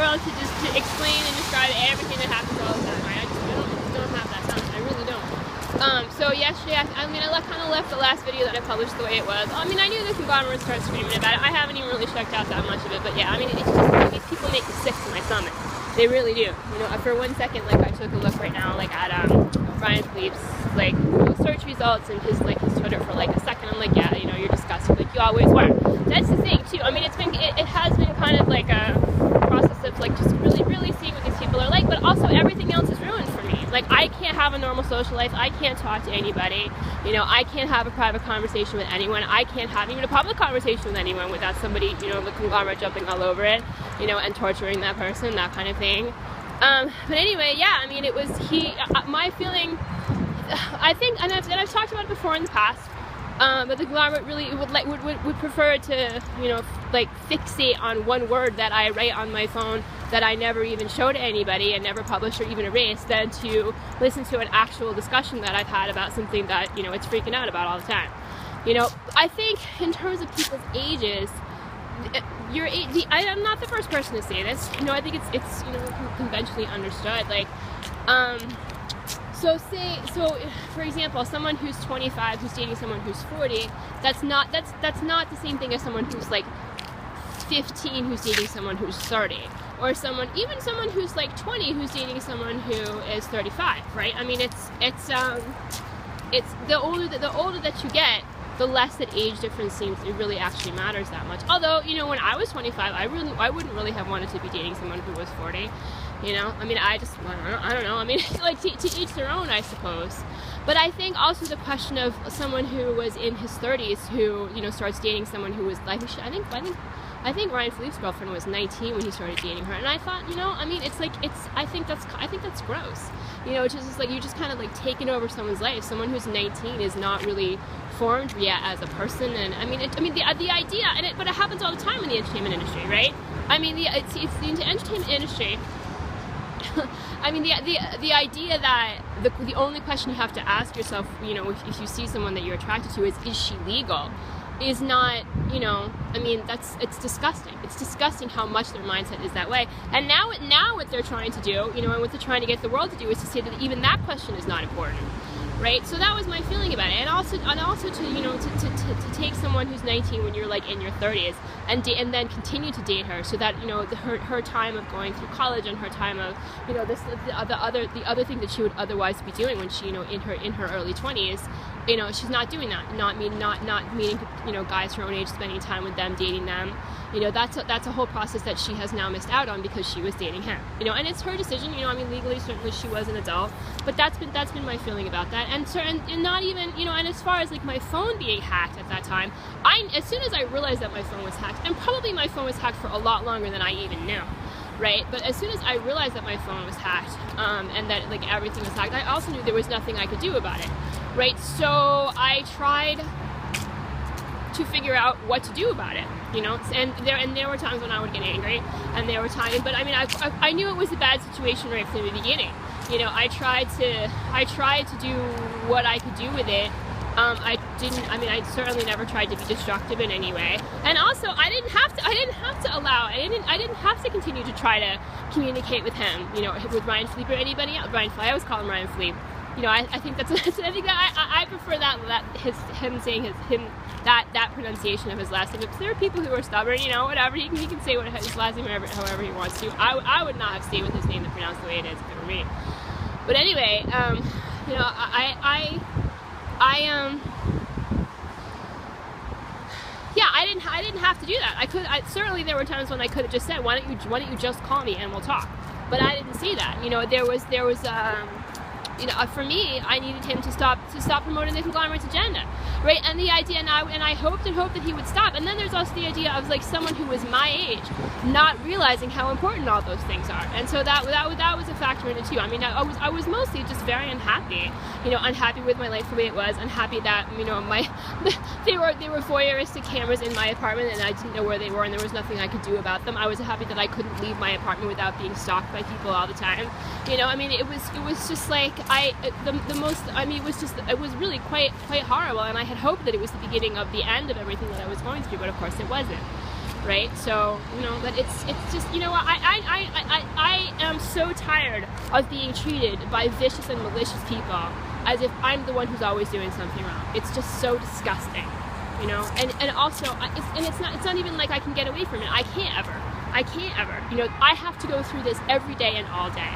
world to explain and describe everything that happens all the time. I just don't have that time. I really don't. So yesterday, I kind of left the last video that I published the way it was. I mean, I knew the conglomerate started screaming about it. I haven't even really checked out that much of it, but yeah, I mean, it's just, these people make me sick to my stomach. They really do. You know, for 1 second, like, I took a look right now, like, at Brian Phillippe's, like, search results and his Twitter for, like, a second. I'm like, yeah, you know, you're disgusting, like you always were. That's the thing, too. I mean, it has been kind of like a process of, like, just really seeing what these people are like, but also everything else is ruined for me. Like, I can't have a normal social life. I can't talk to anybody. You know, I can't have a private conversation with anyone. I can't have even a public conversation with anyone without somebody, you know, the conglomerate jumping all over it, you know, and torturing that person, that kind of thing. But anyway, yeah, I mean, it was my feeling, I think, and I've talked about it before in the past, but the conglomerate really would prefer to, you know, like, fixate on one word that I write on my phone that I never even show to anybody and never publish or even erase, than to listen to an actual discussion that I've had about something that, you know, it's freaking out about all the time. You know, I think in terms of people's ages, I'm not the first person to say this. You know, I think it's you know, conventionally understood. Like, so for example, someone who's 25 who's dating someone who's 40, that's not the same thing as someone who's like 15 who's dating someone who's 30, or even someone who's like 20 who's dating someone who is 35, right? I mean, it's the older that you get, the less that age difference seems it really actually matters that much. Although, you know, when I was 25, I wouldn't really have wanted to be dating someone who was 40. You know, I mean, I don't know. I mean, like, to each their own, I suppose. But I think also the question of someone who was in his 30s who, you know, starts dating someone who was like, I think Ryan Phillippe's girlfriend was 19 when he started dating her, and I thought, you know, I mean, it's like, I think that's gross. You know, it's just like, you're just kind of like taking over someone's life. Someone who's 19 is not really formed yet as a person, and I mean, the idea, but it happens all the time in the entertainment industry, right? I mean, it's the entertainment industry. I mean, the idea that the only question you have to ask yourself, you know, if you see someone that you're attracted to is she legal, is not, you know, I mean, it's disgusting. It's disgusting how much their mindset is that way. And now what they're trying to do, you know, and what they're trying to get the world to do, is to say that even that question is not important. Right? So that was my feeling about it. And also to, you know, to take someone who's 19 when you're like in your 30s and then continue to date her, so that, you know, her time of going through college and her time of, you know, the other thing that she would otherwise be doing when she, you know, in her early 20s, you know, she's not doing that. Not meeting, you know, guys her own age, spending time with them, dating them. You know, that's a whole process that she has now missed out on because she was dating him. You know, and it's her decision. You know, I mean, legally, certainly she was an adult, but that's been my feeling about that. And not even, you know, and as far as like my phone being hacked at that time, as soon as I realized that my phone was hacked, and probably my phone was hacked for a lot longer than I even knew, right? But as soon as I realized that my phone was hacked, and that like everything was hacked, I also knew there was nothing I could do about it, right? So I tried to figure out what to do about it, you know, and there were times when I would get angry, and there were times, but I mean, I knew it was a bad situation right from the beginning. You know, I tried to do what I could do with it. I certainly never tried to be destructive in any way. And also, I didn't have to continue to try to communicate with him, you know, with Ryan Phillippe or anybody else. I always call him Ryan Phillippe. You know, I think I prefer him saying that pronunciation of his last name. Because there are people who are stubborn, you know, whatever, he can say his last name however he wants to. I would not have stayed with his name and pronounced the way it is for me. But anyway, you know, I didn't have to do that. Certainly there were times when I could have just said, why don't you just call me and we'll talk. But I didn't see that. You know, there was you know, for me, I needed him to stop promoting the conglomerate's agenda, right? And the idea, and I hoped that he would stop. And then there's also the idea of like someone who was my age not realizing how important all those things are. And so that was a factor in it too. I mean, I was mostly just very unhappy, you know, unhappy with my life the way it was, unhappy that, you know, they were voyeuristic cameras in my apartment, and I didn't know where they were, and there was nothing I could do about them. I was happy that I couldn't leave my apartment without being stalked by people all the time. You know, I mean, it was just like it was really quite horrible, and I had hoped that it was the beginning of the end of everything that I was going through, but of course it wasn't, right? So, you know, but it's just, you know, so tired of being treated by vicious and malicious people as if I'm the one who's always doing something wrong. It's just so disgusting, you know. And also, it's not even like I can get away from it. I can't ever. You know, I have to go through this every day and all day.